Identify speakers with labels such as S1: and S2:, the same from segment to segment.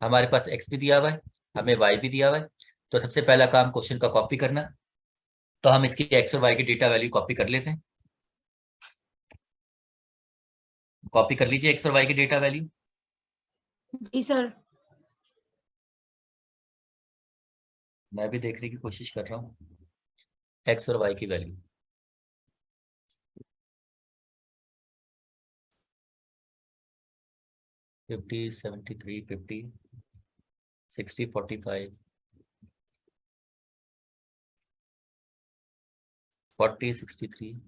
S1: हमारे पास x भी दिया हुआ है, हमें y भी दिया हुआ है। तो सबसे पहला काम क्वेश्चन का कॉपी करना। तो हम इसकी x और y की डेटा वैल्यू कॉपी कर लेते हैं। कॉपी कर लीजिए x और y की डेटा वैल्यू।
S2: जी सर।
S1: मैं भी देखने की कोशिश कर रहा हूँ x और y की value. Fifty, 73, 50, 60, 45, 40, 63,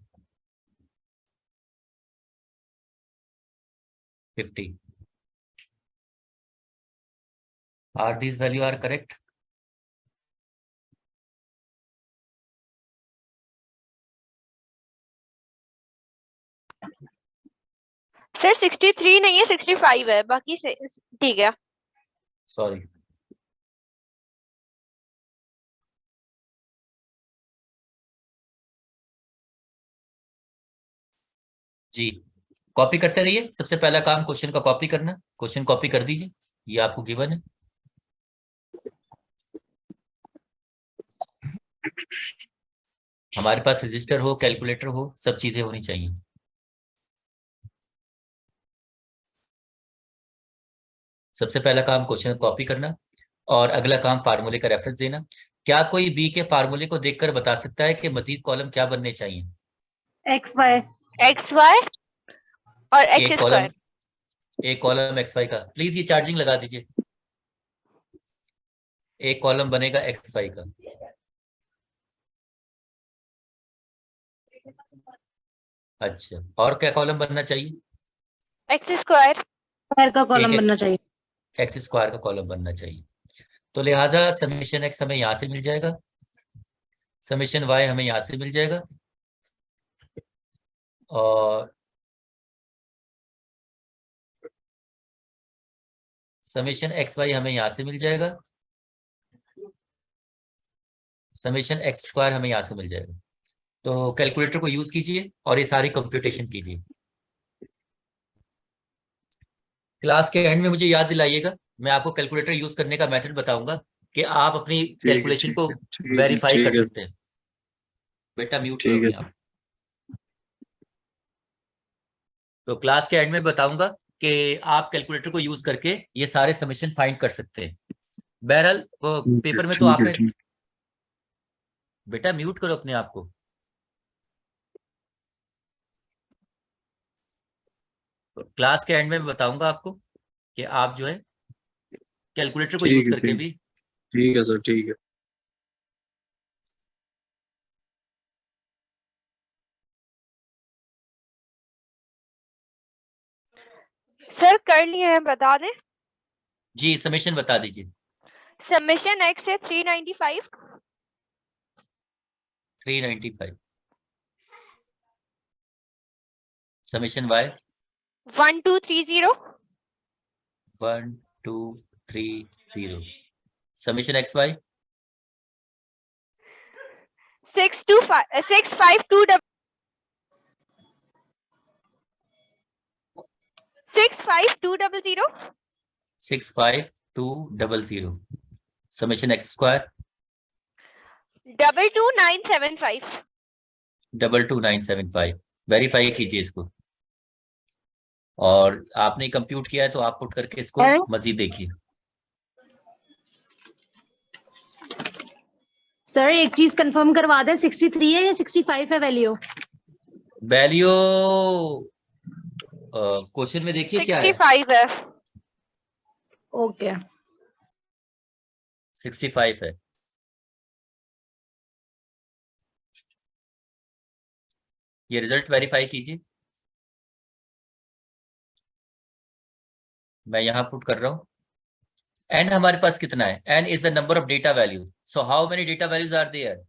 S1: 50। Are these value are correct?
S3: Sir 63 नहीं है, 65 है, बाकी ठीक है।
S1: सॉरी, जी कॉपी करते रहिए। सबसे पहला काम क्वेश्चन का कॉपी करना। क्वेश्चन कॉपी कर दीजिए, ये आपको गिवन है। हमारे पास रजिस्टर हो, कैलकुलेटर हो, सब चीजें होनी चाहिए। सबसे पहला काम क्वेश्चन कॉपी करना और अगला काम फार्मूले का रेफरेंस देना। क्या कोई बी के फार्मूले को देखकर बता सकता है कि मजीद कॉलम क्या बनने चाहिए?
S2: एक्स वाई
S3: और एक्स
S1: एक
S3: स्क्वायर।
S1: कॉलम एक्स वाई का। प्लीज ये चार्जिंग लगा दीजिए। एक कॉलम बनेगा एक्स वाई का। अच्छा, और क्या कॉलम बनना चाहिए?
S3: एक्स स्क्वायर
S2: का कॉलम बनना चाहिए।
S1: एक्स स्क्वायर का कॉलम बनना चाहिए। तो लिहाजा समेशन एक्स हमें यहां से मिल जाएगा, समेशन वाई हमें यहां से मिल जाएगा, और समेशन एक्स वाई हमें यहां से मिल जाएगा, समेशन एक्स स्क्वायर हमें यहां से मिल जाएगा। तो कैलकुलेटर को यूज कीजिए और ये सारी कंप्यूटेशन कीजिए। क्लास के एंड में मुझे याद दिलाइएगा, मैं आपको कैलकुलेटर यूज करने का मेथड बताऊंगा कि आप अपनी कैलकुलेशन को वेरीफाई कर सकते हैं। बेटा म्यूट करो अपने आप। तो क्लास के एंड में बताऊंगा कि आप कैलकुलेटर को यूज करके ये सारे समेशन फाइंड कर सकते हैं। बहरहाल पेपर में तो आपने, बेटा म्यूट करो अपने आप को। तो क्लास के एंड में बताऊंगा आपको कि आप जो है कैलकुलेटर को यूज करके भी।
S4: ठीक है सर, ठीक है।
S3: सर कर लिए हैं, बता दें।
S1: जी समेशन बता दीजिए।
S3: समेशन एक्स है 395,
S1: 395। Summation Y
S3: 1230,
S1: 1230। Summation X Y
S3: 652 65200,
S1: 65200। Summation X square
S3: 22975।
S1: 22975। Verify कीजिए इसको, और आपने कंप्यूट किया है तो आप पुट करके इसको मजीद देखिए।
S2: सर एक चीज कंफर्म करवा दें, 63 है या 65 है वैल्यू?
S1: वैल्यू क्वेश्चन में देखिए क्या है।
S3: 65 है।
S2: ओके
S1: 65 है। ये रिजल्ट वेरीफाई कीजिए। मैं यहां पुट कर रहा हूं। एन हमारे पास कितना है? N is the number of data values. So how many data values are there?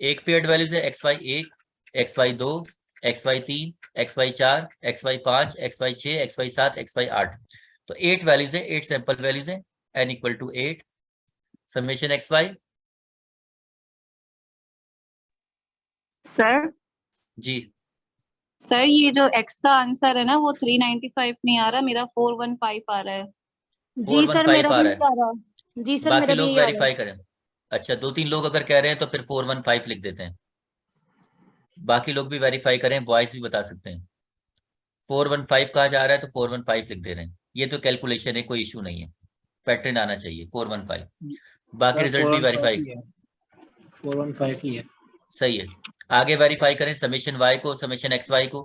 S1: एक पेयर्ड वैल्यूज है X Y 1, X Y 2, X Y 3, X Y 4, X Y 5, X Y 6, X Y 7, X Y 8। तो 8 values है, 8 sample values है। N equal to 8। Summation X Y.
S5: Sir
S1: ji
S5: sir ये जो x का answer है ना वो 395 नहीं आ रहा, मेरा 415 आ रहा है।
S2: जी सर
S1: 415
S2: मेरा
S1: आ
S2: भी
S1: रहा है।
S2: आ रहा है। जी सर
S1: बाकी
S2: मेरा भी
S1: लोग
S2: यही आ रहा है।
S1: वेरीफाई करें। अच्छा, 2-3 लोग अगर कह रहे हैं तो फिर 415 लिख देते हैं। बाकी लोग भी वेरीफाई करें, बॉयज भी बता सकते हैं। 415 कहा जा रहा है तो 415 लिख दे रहे हैं। ये तो कैलकुलेशन है, कोई इशू नहीं है। पैटर्न आना चाहिए 415। बाकी
S4: सर
S1: रिजल्ट भी
S4: 415
S1: वेरीफाई।
S4: ही है, 415 ही है।
S1: सही है। आगे वेरीफाई करें समेशन वाई को, समेशन एक्स वाई को।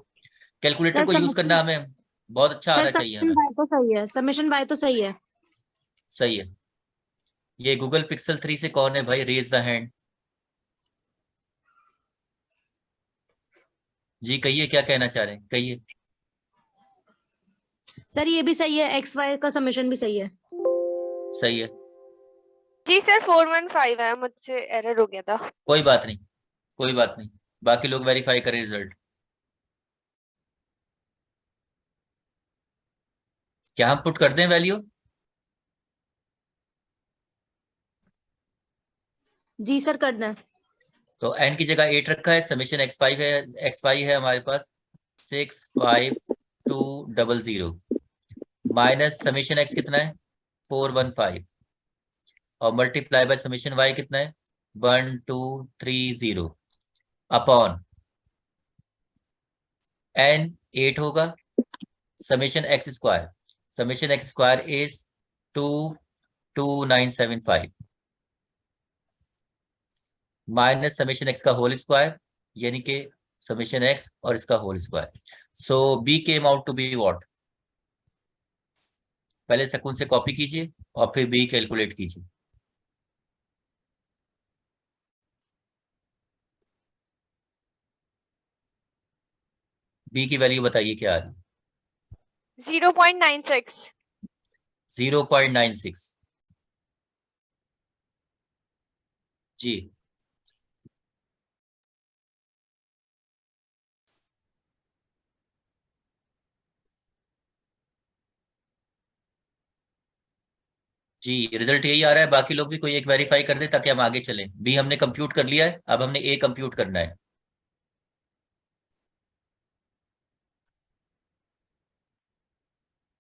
S1: कैलकुलेटर
S2: सर
S1: को यूज
S2: समेशन
S1: करना हमें बहुत अच्छा
S2: सर
S1: आना चाहिए
S2: समेशन
S1: हमें।
S2: बाय तो सही है, समेशन बाय तो सही है।
S1: सही है। ये गूगल पिक्सल 3 से कौन है भाई, रेज द हैंड। जी कहिए, क्या कहना चाह रहे हैं, कहिए।
S2: सर ये भी सही है, एक्स वाई का समेशन भी सही है।
S1: सही है।
S3: जी सर 415 है, मुझसे एरर हो गया था।
S1: कोई बात नहीं, कोई बात नहीं। बाकी लोग वेरीफाई करें रिजल्ट। क्या हम पुट कर दें वैल्यू?
S2: जी सर कर दें।
S1: तो एन की जगह 8 रखा है, समेशन x5 है, x5 है हमारे पास 65200 माइनस समेशन x कितना है 415 और मल्टीप्लाई बाय समेशन y कितना है 1230 अपॉन n 8 होगा summation x square. Summation x square is 22975 minus summation x का होल स्क्वायर यानी कि समेशन x और इसका whole square. So b came out to be what? पहले सकून से कॉपी कीजिए और फिर b कैलकुलेट कीजिए। b की वैल्यू बताइए क्या आ रही है?
S3: 0.96।
S1: 0.96। जी जी रिजल्ट यही आ रहा है। बाकी लोग भी कोई एक वेरीफाई कर दे ताकि हम आगे चलें। बी हमने कंप्यूट कर लिया है, अब हमने ए कंप्यूट करना है।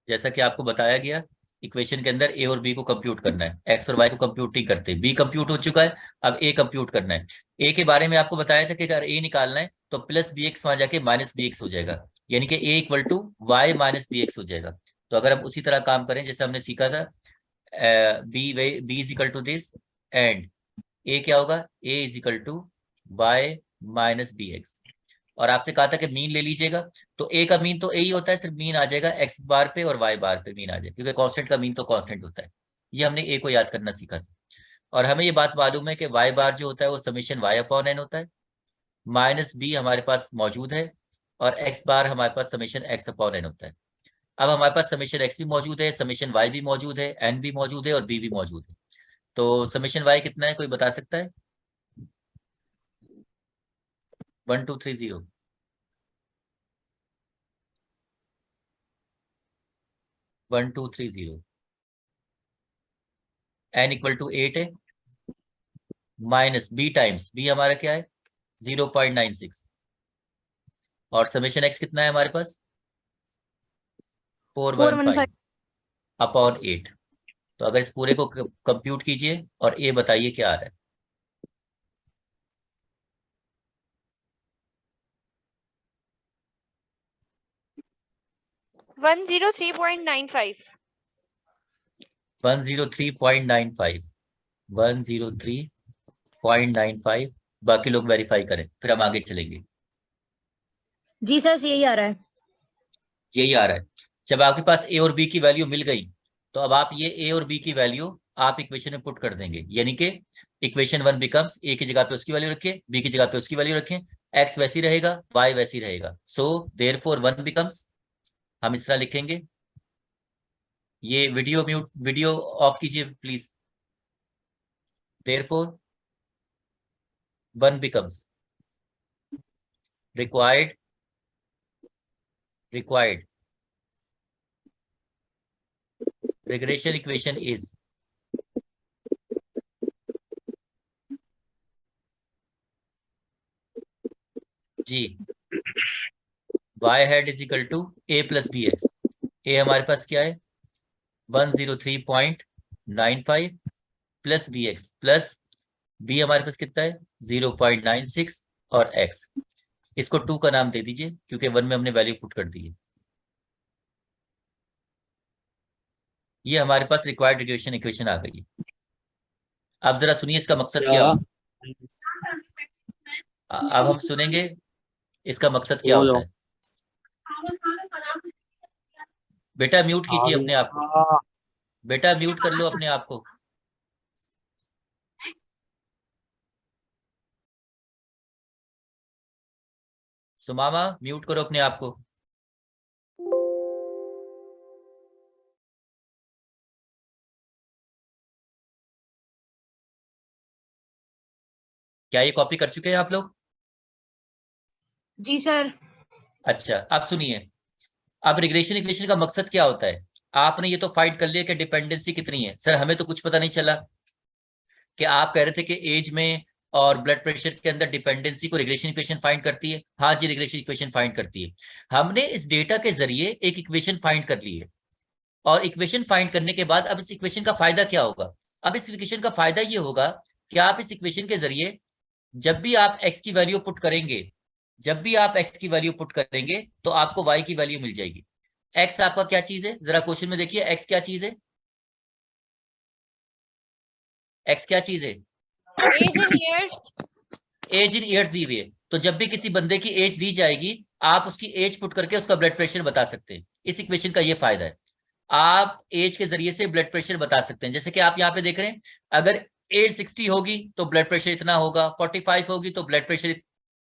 S1: जैसा कि आपको बताया गया इक्वेशन के अंदर ए और बी को कंप्यूट करना है, एक्स और वाई को कंप्यूट नहीं करते। बी कंप्यूट हो चुका है, अब ए कंप्यूट करना है। ए के बारे में आपको बताया था कि अगर ए निकालना है तो प्लस बी एक्स वहां जाके माइनस बी एक्स हो जाएगा, यानी कि A equal to Y minus B X हो जाएगा। तो अगर हम उसी तरह काम करें जैसे हमने सीखा था, B is equal to this and A क्या होगा, A is equal to Y minus B X. और आपसे कहा था कि मीन ले लीजिएगा, तो ए का मीन तो ए ही होता है, सिर्फ मीन आ जाएगा एक्स बार पे और वाई बार पे मीन आ जाएगा, क्योंकि कांस्टेंट का मीन तो कांस्टेंट होता है। ये हमने ए को याद करना सीखा था। और हमें ये बात मालूम है कि वाई बार जो होता है वो समेशन वाई अपॉन एन होता है, माइनस बी हमारे पास मौजूद है और एक्स बार हमारे पास समेशन एक्स अपॉन एन होता है। अब हमारे पास समेशन एक्स भी मौजूद है, समेशन वाई भी मौजूद है, एन भी मौजूद है और बी भी मौजूद है। तो समेशन वाई कितना है, कोई बता सकता है? 1230। 1230 एन इक्वल टू 8 है, माइनस बी टाइम्स बी हमारा क्या है 0.96 और समेशन एक्स कितना है हमारे पास 415
S2: 415।
S1: अपॉन 8। तो अगर इस पूरे को कंप्यूट कीजिए और ए बताइए क्या आ रहा है।
S3: 103.95।
S1: 103.95। 103.95। बाकी लोग वेरीफाई करें फिर हम आगे चलेंगे।
S2: जी सर यही आ रहा है।
S1: यही आ रहा है। जब आपके पास ए और बी की वैल्यू मिल गई तो अब आप ये ए और बी की वैल्यू आप इक्वेशन में पुट कर देंगे, यानी कि इक्वेशन 1 बिकम्स ए की जगह पे उसकी वैल्यू रखें, बी की जगह पे उसकी वैल्यू रखें, एक्स वैसी रहेगा, वाई वैसी रहेगा। सो देयरफॉर 1 बिकम्स, हम इस तरह लिखेंगे। ये वीडियो म्यूट, वीडियो ऑफ कीजिए please. Therefore 1 becomes required, required regression equation is, जी Y head is equal to A plus B X. A हमारे पास क्या है 103.95 plus B X plus B हमारे पास कितना है 0.96 और एक्स, इसको 2 का नाम दे दीजिए क्योंकि 1 में हमने वैल्यू पुट कर दी है। ये हमारे पास रिक्वायर्ड रिग्रेशन इक्वेशन आ गई है। अब जरा सुनिए इसका मकसद क्या होता है। अब हम सुनेंगे इसका मकसद क्या होता है। बेटा म्यूट कीजिए अपने आप को, बेटा म्यूट कर लो अपने आप को। सुमामा म्यूट करो अपने आप को। क्या ये कॉपी कर चुके हैं आप लोग?
S2: जी सर।
S1: अच्छा, अब सुनिए, अब रिग्रेशन इक्वेशन का मकसद क्या होता है। आपने ये तो फाइंड कर लिया कि डिपेंडेंसी कितनी है। सर हमें तो कुछ पता नहीं चला कि आप कह रहे थे कि एज में और ब्लड प्रेशर के अंदर डिपेंडेंसी को रिग्रेशन इक्वेशन फाइंड करती है। हाँ जी, रिग्रेशन इक्वेशन फाइंड करती है। हमने इस डेटा के जरिए एक इक्वेशन फाइंड कर ली है, और इक्वेशन फाइंड करने के बाद अब इस इक्वेशन का फायदा क्या होगा। अब इस इक्वेशन का फायदा ये होगा कि आप इस इक्वेशन के जरिए जब भी आप x की वैल्यू पुट करेंगे, जब भी आप x की वैल्यू पुट करेंगे तो आपको y की वैल्यू मिल जाएगी। x आपका क्या चीज है, जरा क्वेश्चन में देखिए x क्या चीज है, x क्या चीज है,
S3: age in years.
S1: Age in years दी हुई है। तो जब भी किसी बंदे की एज दी जाएगी, आप उसकी एज पुट करके उसका ब्लड प्रेशर बता सकते हैं। इस इक्वेशन का ये फायदा है, आप एज के जरिए से ब्लड प्रेशर बता सकते हैं। जैसे कि आप यहाँ पे देख रहे हैं, अगर एज 60 होगी तो ब्लड प्रेशर इतना होगा, 45 होगी तो ब्लड प्रेशर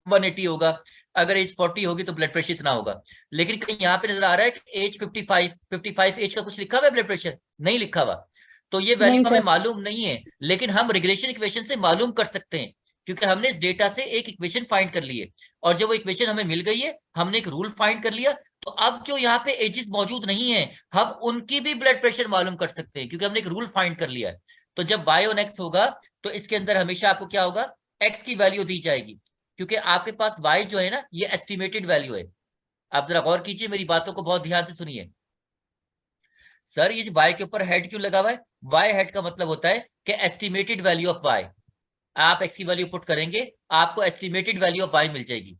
S1: 180 होगा, अगर एज 40 होगी तो ब्लड प्रेशर इतना होगा। लेकिन कहीं यहाँ पे नजर आ रहा है कि एज 55 एज का कुछ लिखा हुआ है ब्लड प्रेशर? नहीं लिखा हुआ। तो ये वैल्यू
S2: नहीं
S1: हमें
S2: सर।
S1: मालूम नहीं है, लेकिन हम रिग्रेशन इक्वेशन से मालूम कर सकते हैं, क्योंकि हमने इस डेटा से एक इक्वेशन फाइंड कर ली है। और जब वो इक्वेशन हमें मिल गई है, हमने एक रूल फाइंड कर लिया, तो अब जो यहाँ पे एजेस मौजूद नहीं है, हम उनकी भी ब्लड प्रेशर मालूम कर सकते हैं, क्योंकि हमने एक रूल फाइंड कर लिया है। तो जब y on x होगा तो इसके अंदर हमेशा आपको क्या होगा, x की वैल्यू दी जाएगी, क्योंकि आपके पास y जो है ना, ये एस्टिमेटेड वैल्यू है। आप जरा गौर कीजिए, मेरी बातों को बहुत ध्यान से सुनिए। सर ये जो y के ऊपर हेड क्यों लगा हुआ है, y हेड का मतलब होता है कि एस्टिमेटेड वैल्यू ऑफ y। आप x की वैल्यू पुट करेंगे, आपको एस्टिमेटेड वैल्यू ऑफ y मिल जाएगी।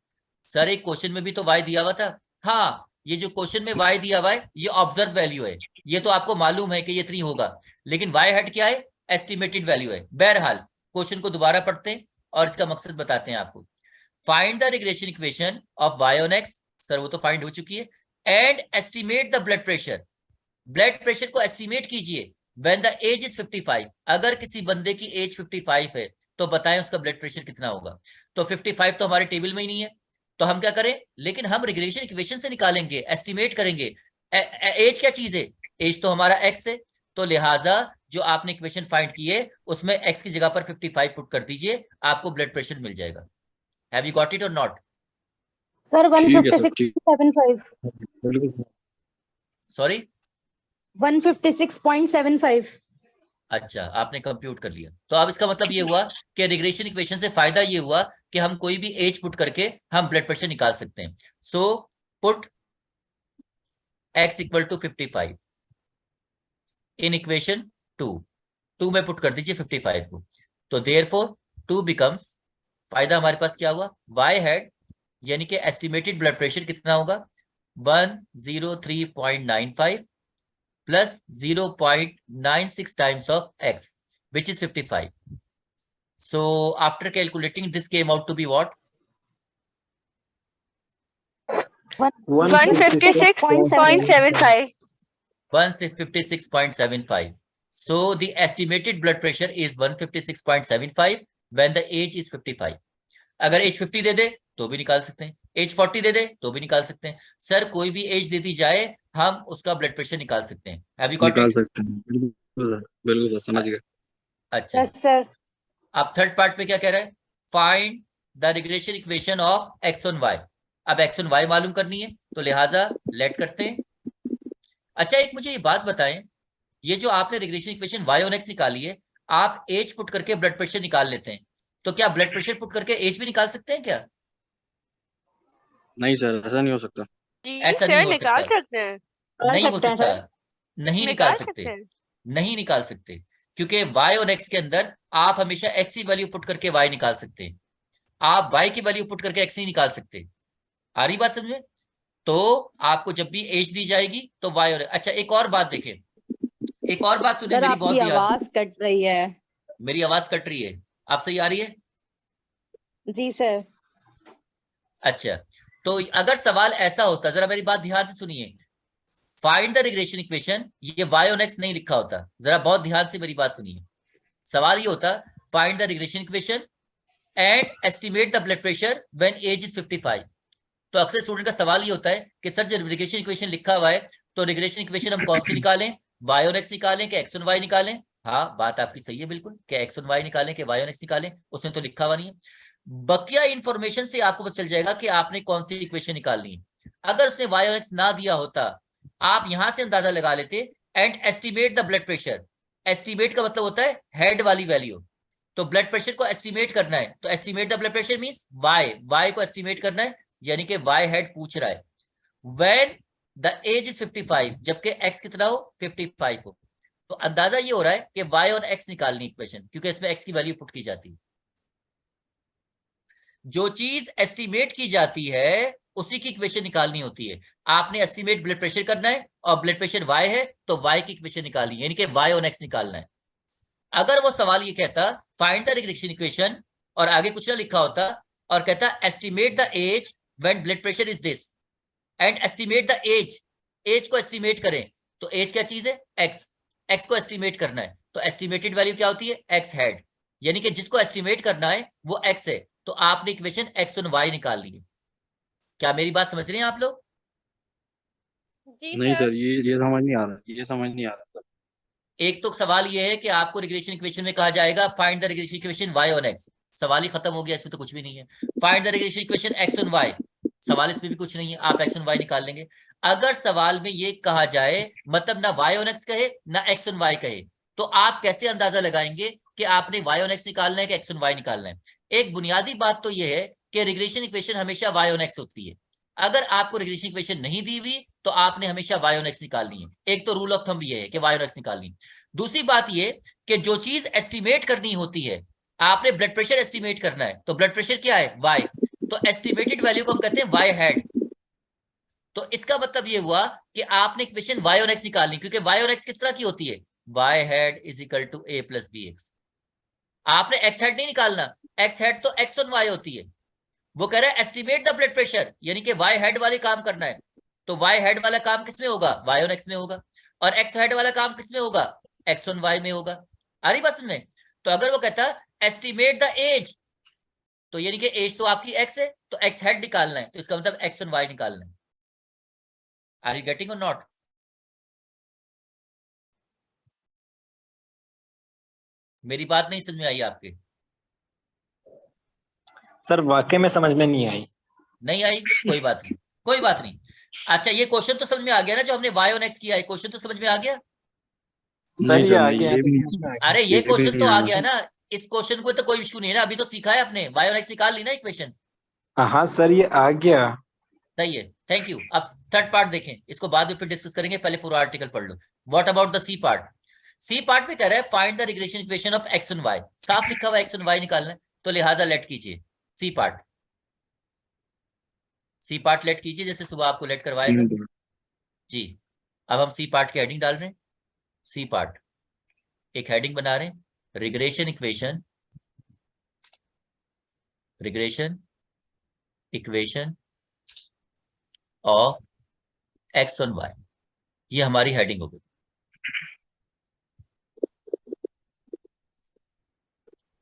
S1: सर एक क्वेश्चन में भी तो y दिया हुआ था। हाँ, ये जो क्वेश्चन में y दिया हुआ है ये ऑब्जर्व वैल्यू है, ये तो आपको मालूम है कि ये इतनी होगा, लेकिन y हेड क्या है, एस्टिमेटेड वैल्यू है। बहरहाल क्वेश्चन को दोबारा पढ़ते हैं और इसका मकसद बताते हैं आपको। Find the regression equation of y on x, sir वो तो फाइंड हो चुकी है, and estimate the blood pressure, blood pressure को एस्टिमेट कीजिए व्हेन द एज इज 55। अगर किसी बंदे की एज 55 है तो बताएं उसका ब्लड प्रेशर कितना होगा। तो 55 तो हमारे टेबल में ही नहीं है, तो हम क्या करें, लेकिन हम रिग्रेशन इक्वेशन से निकालेंगे, एस्टिमेट करेंगे। एज क्या चीज है, एज तो हमारा एक्स है, तो लिहाजा जो आपने इक्वेशन फाइंड की है उसमें एक्स की जगह पर 55 पुट कर दीजिए, आपको ब्लड प्रेशर मिल जाएगा। हैव यू गॉट इट और नॉट?
S2: सर
S5: ठीक है सर, ठीक
S2: 156.75।
S5: बिल्कुल।
S1: सॉरी,
S2: 156.75।
S1: अच्छा आपने कंप्यूट कर लिया। तो अब इसका मतलब ये हुआ कि रिग्रेशन इक्वेशन से फायदा ये हुआ कि हम कोई भी एज पुट करके हम ब्लड प्रेशर निकाल सकते हैं। So put x equal to 55 in equation 2 में पुट कर दीजिए 55 को। तो देयरफॉर 2 बिकम्स, फायदा हमारे पास क्या हुआ, y हेड यानी कि एस्टिमेटेड ब्लड प्रेशर कितना होगा 103.95 plus 0.96 times of x, which is 55. So after calculating, this came out to be what?
S3: 156.75.
S1: 156.75. So the estimated blood pressure is 156.75 when the age is 55. अगर एज 50 दे दे तो भी निकाल सकते हैं, एज 40 दे दे तो भी निकाल सकते हैं। सर कोई भी एज दे दी जाए हम उसका ब्लड प्रेशर निकाल सकते हैं। Have you got
S5: निकाल
S1: it?
S5: सकते हैं, बिल्कुल सर, बिल्कुल सर, समझ गए।
S1: अच्छा,
S2: यस सर।
S1: अब थर्ड पार्ट में क्या कह रहा है, find the regression equation of X on Y. अब एक्स ऑन वाई मालूम करनी है, तो लिहाजा लेट करते हैं। अच्छा एक मुझे ये बात बताएं, ये जो आपने regression equation Y on X निकाली है, आप एज पुट करके ब्लड प्रेशर निकाल लेते हैं, तो क्या ब्लड प्रेशर पुट करके एज भी निकाल सकते हैं क्या?
S5: नहीं सर, ऐसा नहीं हो सकता।
S3: जी
S1: ऐसा नहीं
S3: सर,
S1: हो
S3: निकाल
S1: सकता,
S3: सकते हैं।
S1: नहीं हो
S2: सकते हैं
S1: सकता,
S2: सर।
S1: नहीं निकाल सकते, नहीं निकाल सकते, क्योंकि y और x के अंदर आप हमेशा x की वैल्यू पुट करके y निकाल सकते हैं, आप y की वैल्यू पुट करके x नहीं निकाल सकते। आ रही बात समझ में? तो आपको जब भी एज दी जाएगी तो y और अच्छा एक और बात देखें, एक और बात सुने,
S6: सर
S1: मेरी
S6: आपकी
S1: बहुत ध्यान,
S6: आवाज कट रही है।
S1: मेरी आवाज कट रही है, आप सही आ रही है?
S6: जी सर।
S1: अच्छा, तो अगर सवाल ऐसा होता, जरा मेरी बात ध्यान से सुनिए, फाइंड द रिग्रेशन इक्वेशन, ये y और x नहीं लिखा होता, जरा बहुत ध्यान से मेरी बात सुनिए। सवाल ये होता, find the regression equation and estimate the blood pressure when age is 55। तो अक्सर स्टूडेंट का सवाल ये होता है कि सर जब रिग्रेशन इक्वेशन लिखा हुआ है तो रिग्रेशन इक्वेशन हम कौन सी निकालें, y और x निकालें कि x और y निकालें? हाँ, बात आपकी सही है बिल्कुल, कि x और y निकालें कि y और x निकालें, उसने तो लिखा हुआ नहीं है। बकिया इंफॉर्मेशन से आपको पता चल जाएगा कि आपने कौन सी इक्वेशन निकालनी है। अगर उसने y और x ना दिया होता, आप यहां से अंदाजा लगा लेते and estimate the blood pressure. Estimate का मतलब होता है हेड वाली वैल्यू, तो ब्लड प्रेशर को एस्टिमेट करना है, तो estimate the blood pressure means y को एस्टिमेट करना है, यानी कि y हेड पूछ रहा है व्हेन द एज इज 55, जबकि x कितना हो, 55 हो। तो अंदाजा ये हो रहा है कि y और x निकालनी इक्वेशन, क्योंकि इसमें x की वैल्यू पुट की जाती है। जो चीज एस्टिमेट की जाती है उसी की इक्वेशन निकालनी होती है। आपने एस्टिमेट ब्लड प्रेशर करना है और ब्लड प्रेशर y है तो y की इक्वेशन निकालनी है, यानी कि y और x निकालना है। अगर वो सवाल ये कहता फाइंड द रिग्रेशन इक्वेशन और आगे कुछ ना लिखा होता और कहता estimate the age when blood pressure is this and estimate the age, age को एस्टिमेट करें, तो एज क्या चीज है, x को एस्टिमेट करना है, तो एस्टिमेटेड वैल्यू क्या होती है, x हेड, यानी कि जिसको एस्टिमेट करना है वो x है, तो आपने इक्वेशन x और y निकाल ली है। क्या मेरी बात समझ रहे हैं आप लोग?
S3: जी
S5: नहीं
S3: सर।
S5: सर, ये समझ नहीं आ रहा, ये समझ नहीं आ रहा सर।
S1: एक तो सवाल ये है कि आपको रिग्रेशन इक्वेशन में कहा जाएगा find the regression equation y और x, सवाल ही खत्म हो गया, इसमें तो कुछ भी नहीं है। Find the regression equation x और y, सवाल इसमें भी कुछ नहीं है, आप x और y निकाल लेंगे। अगर सवाल में ये कहा जाए मतलब ना y और x कहे ना x और y कहे, तो आप कैसे अंदाजा लगाएंगे कि आपने y और x निकालना है कि x और y निकालना है? एक बुनियादी बात तो ये है कि रिग्रेशन इक्वेशन हमेशा y और x होती है। अगर आपको रिग्रेशन इक्वेशन नहीं दी हुई तो आपने हमेशा y और x निकालनी है, एक तो रूल ऑफ थंब ये है कि y और x निकालनी है। दूसरी बात ये कि जो चीज एस्टिमेट करनी होती है, आपने ब्लड प्रेशर एस्टिमेट करना है, तो ब्लड प्रेशर क्या है, y, तो एस्टिमेटेड वैल्यू को हम कहते हैं y हेड। तो इसका मतलब ये हुआ कि आपने इक्वेशन y और x निकालनी, क्योंकि y और x किस तरह की होती है, y head is equal to a plus B X. आपने x हेड नहीं निकालना, x हेड तो x और y होती है। वो कह रहा है एस्टिमेट द ब्लड प्रेशर, यानी कि y हेड वाले काम करना है, तो y हेड वाला काम किसमें होगा, y और x में होगा, और x हेड वाला काम किसमें होगा, x और y में होगा। आ रही बात समझ में? तो अगर वो कहता एस्टिमेट द एज, तो यानी कि एज तो आपकी x है, तो x हेड निकालना है, तो इसका मतलब x और y निकालना है। आर यू गेटिंग और नॉट? मेरी बात नहीं समझ में आई आपके?
S4: सर वाकई में समझ में नहीं आई।
S1: नहीं आई, कोई बात नहीं, कोई बात नहीं। अच्छा, ये क्वेश्चन तो समझ में आ गया ना, जो हमने y और x किया है, क्वेश्चन तो समझ में आ गया।
S4: सर
S5: नहीं
S4: ये
S5: सर,
S4: आ
S5: नहीं,
S4: गया,
S5: ये भी
S4: समझ में आ गया।
S1: अरे ये
S5: भी
S1: क्वेश्चन तो
S5: नहीं
S1: आ
S5: आया
S1: गया
S5: सर।
S1: ना, इस क्वेश्चन को तो कोई इशू नहीं है ना, अभी तो सीखा है आपने, y और x निकाल ली ना इक्वेशन।
S4: हाँ सर ये आ गया।
S1: सही है, थैंक यू। अब थर्ड पार्ट देखें, इसको बाद में फिर डिस्कस करेंगे, पहले पूरा आर्टिकल पढ़ लो। What about the C part? C part में कह रहा है find the regression equation of X and Y, साफ लिखा हुआ एक्स एंड वाई निकालना है, तो लिहाजा लेट कीजिए C part, C part let कीजिए, जैसे सुबह आपको लेट करवाएगा जी। अब हम सी पार्ट की हेडिंग डाल रहे हैं, सी पार्ट एक हेडिंग बना रहे हैं, regression equation, regression equation of X and Y, ये हमारी हेडिंग हो गई।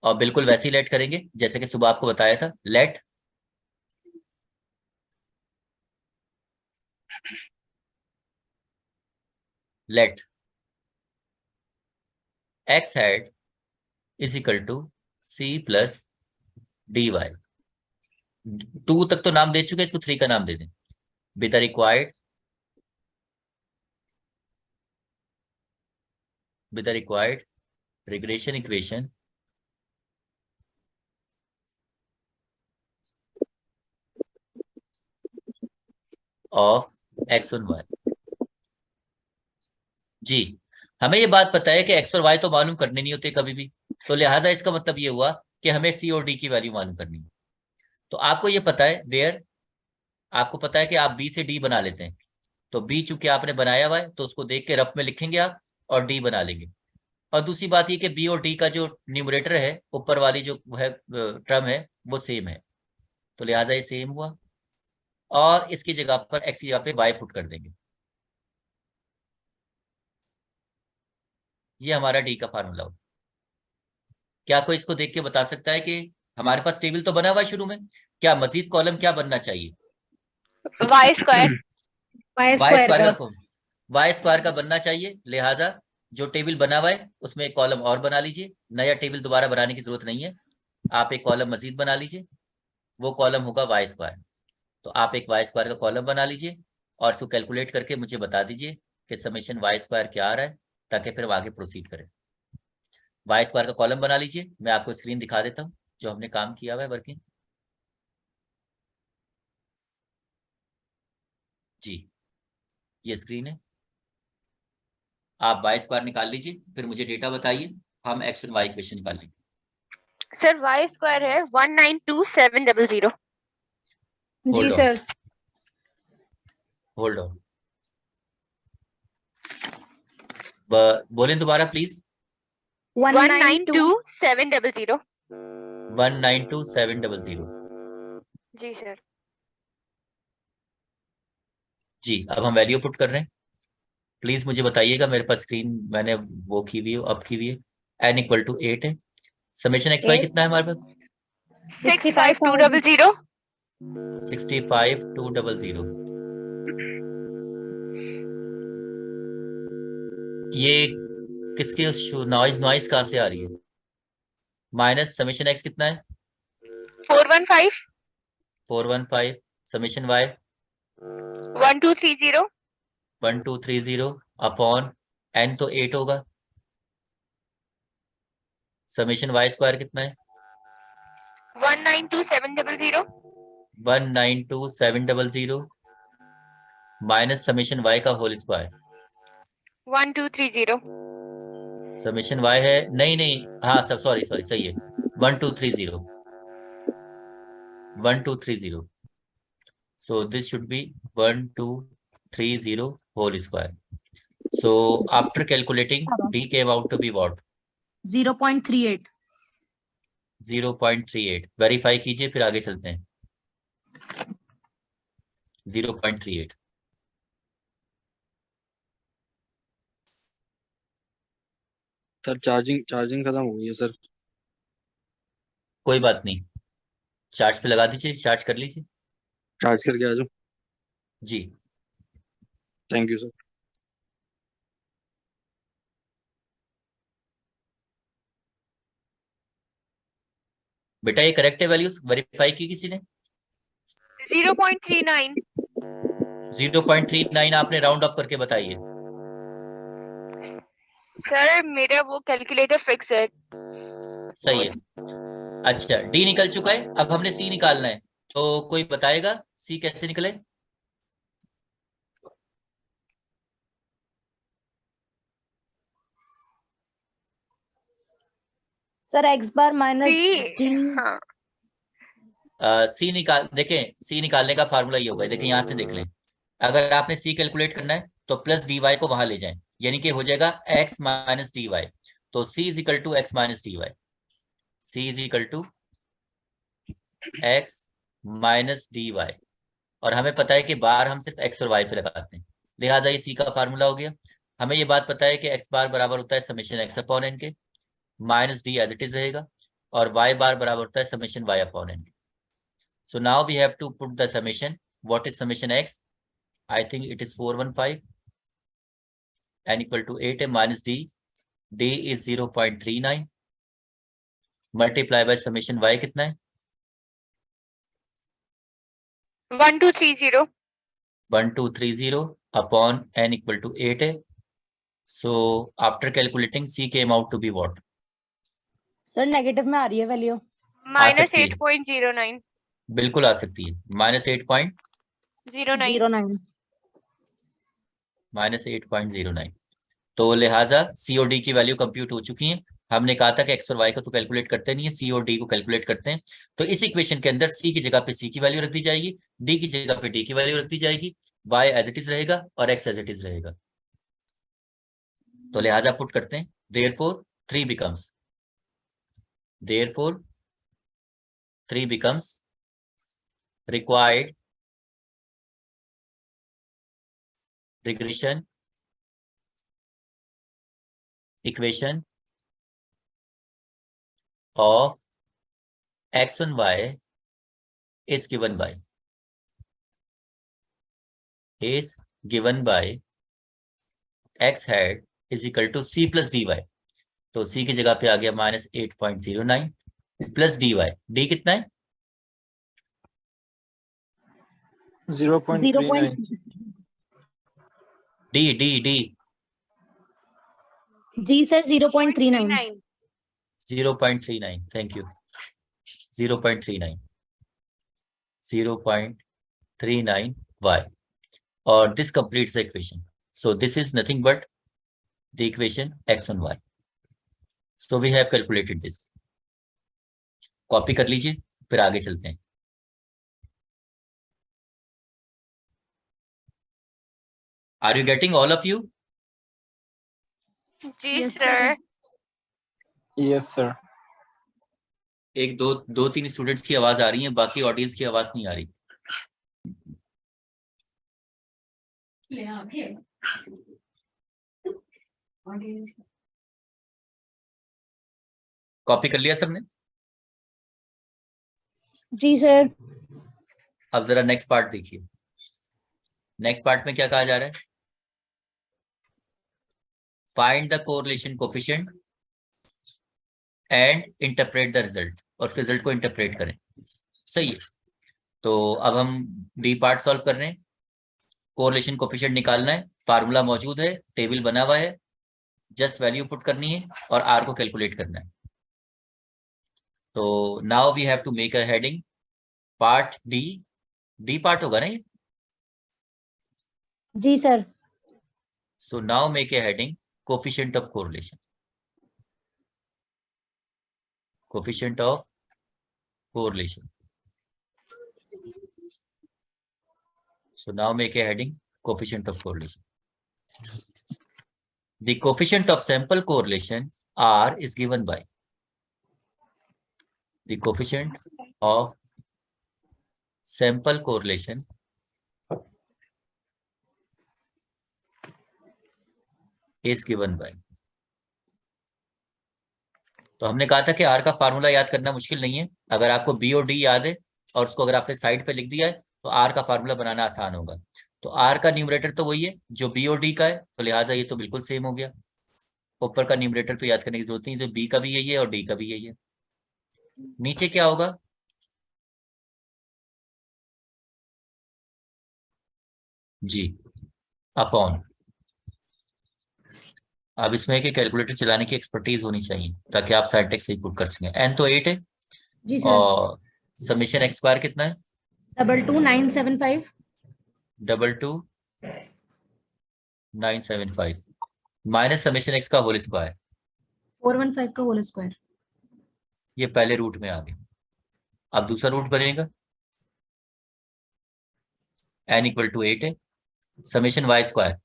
S1: और बिल्कुल वैसे ही लेट करेंगे जैसे कि सुबह आपको बताया था, let let X head is equal to C plus D Y. 2 तक तो नाम दे चुके, इसको 3 का नाम दे दें, with the required regression equation of X and Y. जी, हमें ये बात पता है कि एक्स और वाई तो मालूम करने नहीं होते कभी भी, तो लिहाजा इसका मतलब ये हुआ कि हमें सी और डी की वैल्यू मालूम करनी है। तो आपको ये पता है वेयर, आपको पता है कि आप बी से डी बना लेते हैं, तो बी चूंकि आपने बनाया हुआ है तो उसको देख के रफ में लिखेंगे आप और डी बना लेंगे। और दूसरी बात ये कि बी और डी का जो न्यूमरेटर है, ऊपर वाली जो है टर्म है, वो सेम है, तो लिहाजा ये सेम हुआ। और इसकी जगह पर एक्स की जगह पे वाई पुट कर देंगे। ये हमारा डी का फार्मूला हो। क्या कोई इसको देख के बता सकता है कि हमारे पास टेबल तो बना हुआ है शुरू में, क्या मजीद कॉलम क्या बनना चाहिए?
S3: Y square.
S2: Y
S1: Y
S2: square
S1: square
S2: का
S1: का, वाई स्क्वायर का बनना चाहिए। लिहाजा जो टेबल बना हुआ है उसमें एक कॉलम और बना लीजिए, नया टेबल दोबारा बनाने की जरूरत नहीं है, आप एक कॉलम मजीद बना लीजिए, वो कॉलम होगा वाई स्क्वायर। तो आप एक वाई स्क्वायर का कॉलम बना लीजिए और इसको कैलकुलेट करके मुझे बता दीजिए कि समेशन वाई स्क्वायर क्या आ रहा है, ताकि फिर हम आगे प्रोसीड करें। वाई स्क्वायर का कॉलम बना लीजिए, मैं आपको स्क्रीन दिखा देता हूँ जो हमने काम किया हुआ है वर्किंग। जी, ये स्क्रीन है, आप वाई स्क्वायर निकाल लीजिए, फिर मुझे डेटा बताइए, हम एक्स एंड वाई इक्वेशन निकाल लेंगे।
S3: सर वाई स्क्वायर है 192700।
S2: जी
S1: Hold on.
S2: Sir.
S1: Hold on, बोलें दोबारा प्लीज।
S3: 192700।
S1: 192700।
S3: Ji sir.
S1: जी, अब हम वैल्यू पुट कर रहे हैं, प्लीज मुझे बताइएगा। मेरे पास स्क्रीन मैंने वो की हुई है, अप की हुई है। n इक्वल टू 8 है। समेशन एक्स वाई कितना है हमारे पास?
S3: 65200।
S1: 65200। ये किसके नॉइज नॉइज कहाँ से आ रही है? माइनस समेशन एक्स कितना है?
S3: 415।
S1: 415। Summation Y
S3: 1230।
S1: 1230 अपॉन n तो 8 होगा। समेशन वाई स्क्वायर कितना है?
S3: 192700।
S1: 192700 माइनस समेशन वाई का होल स्क्वायर।
S3: 1230।
S1: समेशन वाई है, नहीं नहीं, हाँ सब सॉरी सॉरी सही है, 1230। 1230, so this should be 1230 whole square. So after calculating d came out to be what?
S2: 0.38।
S1: 0.38। Verify कीजिए फिर आगे चलते हैं। 0.38।
S5: सर चार्जिंग खत्म हो गई है सर।
S1: कोई बात नहीं, चार्ज पे लगा दीजिए, चार्ज कर लीजिए।
S5: चार्ज करके आ जाओ।
S1: जी,
S5: थैंक यू सर।
S1: बेटा ये करेक्ट है वैल्यूज, वेरीफाई की किसी ने?
S3: 0.39।
S1: 0.39 आपने राउंड ऑफ करके बताइए।
S3: सर मेरा वो कैलकुलेटर फिक्स है।
S1: सही है। अच्छा, डी निकल चुका है, अब हमने सी निकालना है, तो कोई बताएगा सी कैसे निकले?
S6: सर एक्स बार माइनस
S3: सी। हाँ।
S1: सी निकाल देखें, सी निकालने का फार्मूला ये होगा, देखें यहाँ से देख लें। अगर आपने सी कैलकुलेट करना है तो प्लस डी वाई को वहां ले जाएं, यानी कि हो जाएगा एक्स माइनस डी वाई। तो C is equal to X minus D Y. C is equal to X minus D Y, और हमें पता है कि बार हम सिर्फ एक्स और वाई पे लगाते हैं, लिहाजा ये सी का फार्मूला हो गया। हमें ये बात पता है कि एक्स बार बराबर होता है समेशन एक्स अपॉन एन के, minus D as it is रहेगा, और वाई बार बराबर होता है समेशन वाई अपॉन एन के। So now we have to put the summation. What is summation x? I think it is 415. N equal to 8 minus d. D is 0.39. Multiply by summation y कितना है?
S3: 1230।
S1: 1230 upon n equal to 8 है. So after calculating c came out to be what?
S6: Sir negative में आ रही है value.
S3: Minus
S1: सकती है।
S3: 8.09।
S1: बिल्कुल आ सकती है, -8.09।
S3: 09।
S1: -8.09। तो लिहाजा सी और डी की वैल्यू कंप्यूट हो चुकी है। हमने कहा था कि एक्स और वाई को तो कैलकुलेट करते नहीं है, सी और डी को कैलकुलेट करते हैं। तो इस इक्वेशन के अंदर सी की जगह पे सी की वैल्यू रख दी जाएगी, डी की जगह पे डी की वैल्यू रख दी जाएगी, वाई एज इट इज रहेगा और एक्स एज इट इज रहेगा। तो लिहाजा पुट करते हैं, therefore 3 becomes required regression equation of x and y is given by x hat is equal to c plus dy। तो c की जगह पे आ गया -8.09 प्लस dy। डी कितना है?
S4: 0.39
S1: D D D
S2: G sir 0.39
S1: 0.39। Thank you. 0.39 y, और this completes the equation. So this is nothing but the equation x and y. So we have calculated this. Copy कर लीजिए, फिर आगे चलते हैं। Are you getting all of you?
S3: जी
S2: Yes,
S3: सर।
S4: Yes sir.
S1: एक दो तीन स्टूडेंट्स की आवाज आ रही है, बाकी ऑडियंस की आवाज नहीं आ रही। कॉपी कर लिया सबने?
S6: जी सर।
S1: अब जरा नेक्स्ट पार्ट देखिए। नेक्स्ट पार्ट में क्या कहा जा रहा है? Find the correlation coefficient and interpret the result, और उसके रिजल्ट को इंटरप्रेट करें। सही है। तो अब हम डी पार्ट सॉल्व कर रहे हैं। कोरिलेशन कोफिशिएंट निकालना है, फार्मूला मौजूद है, टेबल बना हुआ है, जस्ट वैल्यू पुट करनी है और आर को कैलकुलेट करना है। तो now we have to make a heading part D. D part होगा ना ये?
S6: जी sir.
S1: So now make a heading coefficient of correlation. Coefficient of correlation. So now make a heading coefficient of correlation. The coefficient of sample correlation R is given by the coefficient of sample correlation is given by। तो हमने कहा था कि are का formula याद करना मुश्किल नहीं है। अगर आपको बी और डी याद है और उसको अगर आपने साइड पे लिख दिया है तो आर का फार्मूला बनाना आसान होगा। तो आर का न्यूमरेटर तो वही है जो बी और डी का है, तो लिहाजा ये तो बिल्कुल सेम हो गया। ऊपर का न्यूमरेटर तो याद करने की जरूरत नहीं, तो बी का भी यही है और डी का भी यही है। नीचे क्या होगा? जी अपॉन। अब इसमें है कि कैलकुलेटर चलाने की एक्सपर्टीज होनी चाहिए ताकि आप साइंटेक्स सही पुट कर सकें। एन तो 8 है
S6: जी सर।
S1: और समेशन एक्स स्क्वायर कितना है?
S6: 22975
S1: 22975 माइनस समेशन एक्स का होल स्क्वायर।
S6: 415 का होल स्क्वायर।
S1: ये पहले रूट में आ गया। अब दूसरा रूट बनेगा, एन इक्वल टू 8 है, summation Y square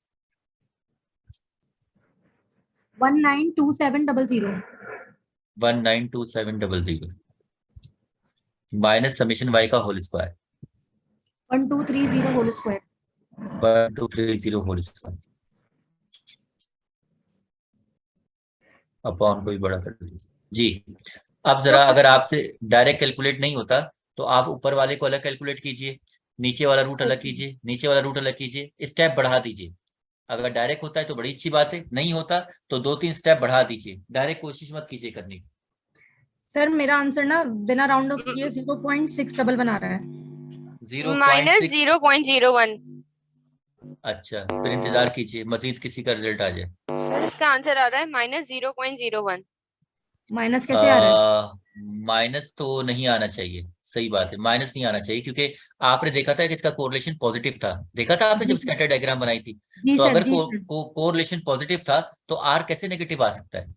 S6: 192700
S1: 192700 minus summation Y का whole square
S6: 1230 whole square
S1: 1230 whole square upon कोई बड़ा कर दीजिए जी। अब जरा अगर आपसे डायरेक्ट कैलकुलेट नहीं होता तो आप ऊपर वाले को अलग कैलकुलेट कीजिए, नीचे वाला रूट अलग कीजिए, नीचे वाला रूट अलग कीजिए, स्टेप बढ़ा दीजिए। अगर डायरेक्ट होता है तो बड़ी अच्छी बात है, नहीं होता तो 2-3 स्टेप बढ़ा दीजिए। डायरेक्ट कोशिश मत कीजिए करने की।
S6: सर मेरा आंसर ना बिना राउंड ऑफ किए 0.6 डबल बना रहा है।
S3: माइनस 0.01।
S1: अच्छा फिर इंतजार कीजिए, मजीद किसी का रिजल्ट आ जाए।
S3: सर इसका आंसर आ रहा है -0.01।
S6: माइनस कैसे आ रहा है?
S1: माइनस तो नहीं आना चाहिए, सही बात है, माइनस नहीं आना चाहिए, क्योंकि आपने देखा था कि इसका कोरिलेशन पॉजिटिव था, देखा था आपने जब
S6: जी
S1: स्कैटर डायग्राम बनाई थी।
S6: जी
S1: तो
S6: सर,
S1: अगर
S6: जी सर।
S1: कोरिलेशन पॉजिटिव था तो आर कैसे नेगेटिव आ सकता है?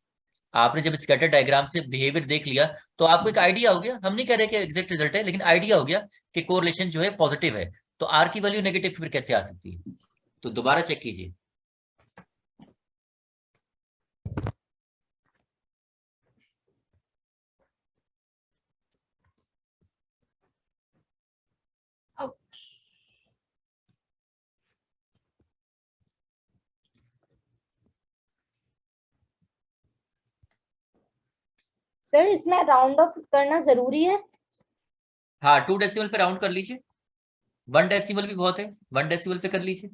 S1: आपने जब स्कैटर डायग्राम से बिहेवियर देख लिया तो आपको एक आइडिया हो गया, हम नहीं कह रहे कि एग्जैक्ट रिजल्ट है, लेकिन आइडिया हो गया कि कोरिलेशन जो है पॉजिटिव है, तो आर की वैल्यू नेगेटिव फिर कैसे आ सकती है? तो दोबारा चेक कीजिए।
S2: सर इसमें राउंड ऑफ करना जरूरी है?
S1: हाँ, 2 डेसिमल पे राउंड कर लीजिए, 1 डेसिमल भी बहुत है, 1 डेसिमल पे कर लीजिए।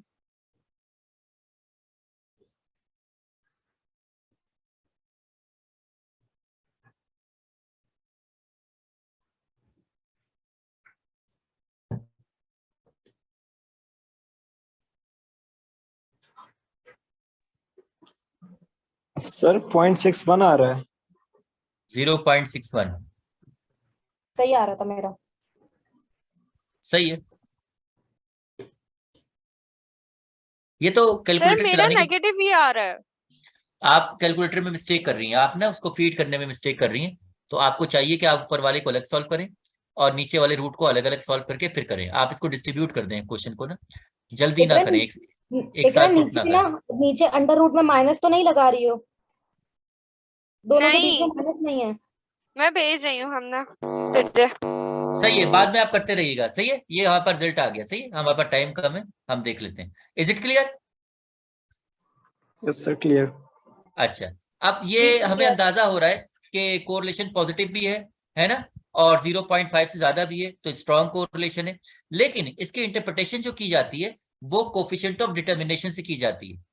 S4: सर 0.61 आ रहा है।
S1: 0.61
S2: सही आ रहा था मेरा।
S1: सही है। ये तो
S3: सर
S1: कैलकुलेटर
S3: मेरा
S1: चलाने के,
S3: नेगेटिव ही आ रहा है।
S1: आप कैलकुलेटर में मिस्टेक कर रही हैं, आप ना उसको फीड करने में मिस्टेक कर रही हैं। तो आपको चाहिए कि आप ऊपर वाले को अलग सॉल्व करें और नीचे वाले रूट को अलग अलग सॉल्व करके फिर करें। आप इसको डिस्ट्रीब्यूट कर दें क्वेश्चन को ना, जल्दी ना करें, एक
S2: इकरा
S1: साथ पुट ना
S2: नीचे ना,
S1: करें।
S2: नीचे अंडर रूट में माइनस तो नहीं लगा रही हो? दोनों के बीच में
S3: नहीं,
S2: माइनस नहीं है?
S3: मैं भेज रही हूँ हम ना फिर से।
S1: सही है, बाद में आप करते रहिएगा। सही है, ये हमारे पास रिजल्ट आ गया। सही है, हमारे पास टाइम कम है, हम देख लेते हैं। Is it clear?
S4: Yes sir, clear.
S1: अच्छा, अब
S2: जी
S1: ये हमें
S2: क्लियर।
S1: अंदाजा हो रहा है कि कोरिलेशन पॉजिटिव भी है ना, और 0.5 से ज्यादा भी है, तो स्ट्रॉन्ग कोरिलेशन है। लेकिन इसकी इंटरप्रिटेशन जो की जाती है वो कोफिशिएंट ऑफ डिटर्मिनेशन से की जाती है।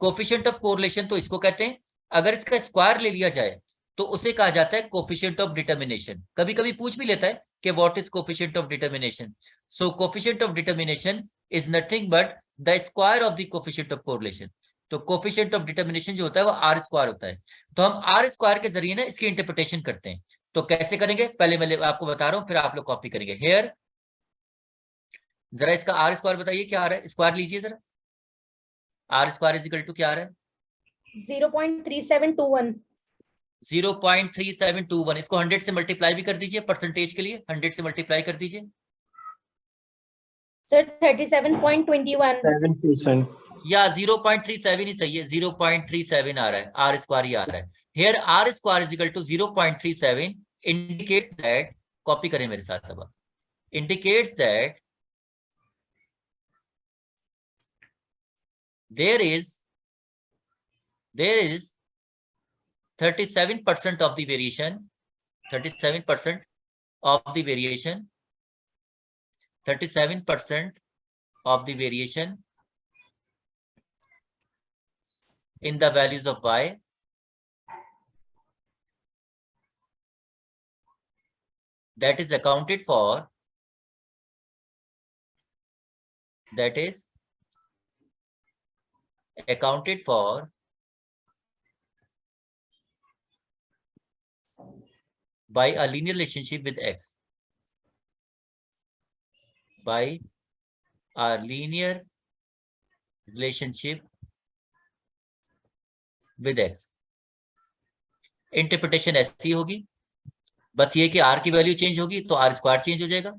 S1: कोफिशिएंट ऑफ कोरिलेशन तो इसको कहते हैं, अगर इसका स्क्वायर ले लिया जाए तो उसे कहा जाता है कोफिशिएंट ऑफ डिटर्मिनेशन। कभी कभी पूछ भी लेता है कि what is coefficient of determination. So coefficient of determination is nothing but the square of the coefficient of correlation. तो कोफिशिएंट ऑफ डिटर्मिनेशन जो होता है वो आर स्क्वायर होता है। तो हम आर स्क्वायर के जरिए ना इसकी इंटरप्रिटेशन करते हैं। तो कैसे करेंगे, पहले मैं आपको बता रहा हूं, फिर आप लोग कॉपी करेंगे। हेयर जरा इसका आर स्क्वायर बताइए क्या आ रहा है, स्क्वायर लीजिए जरा। R square is equal to क्या आ रहा है?
S2: 0.3721।
S1: 0.3721। इसको 100 से मल्टीप्लाई भी कर दीजिए, परसेंटेज के लिए 100 से मल्टीप्लाई कर दीजिए।
S2: सर 37.21।
S4: 7%।
S1: या 0.37 ही सही है, 0.37 आ रहा है, आर स्क्वायर ही आ रहा है। Here R square is equal to 0.37 indicates that, copy करें मेरे साथ अब, indicates that there is 37% of the variation, 37% of the variation, 37% of the variation in the values of y that is accounted for, that is accounted for by a linear relationship with x, by a linear relationship with x। Interpretation ऐसी होगी, बस ये कि are की value change होगी तो are square change हो जाएगा।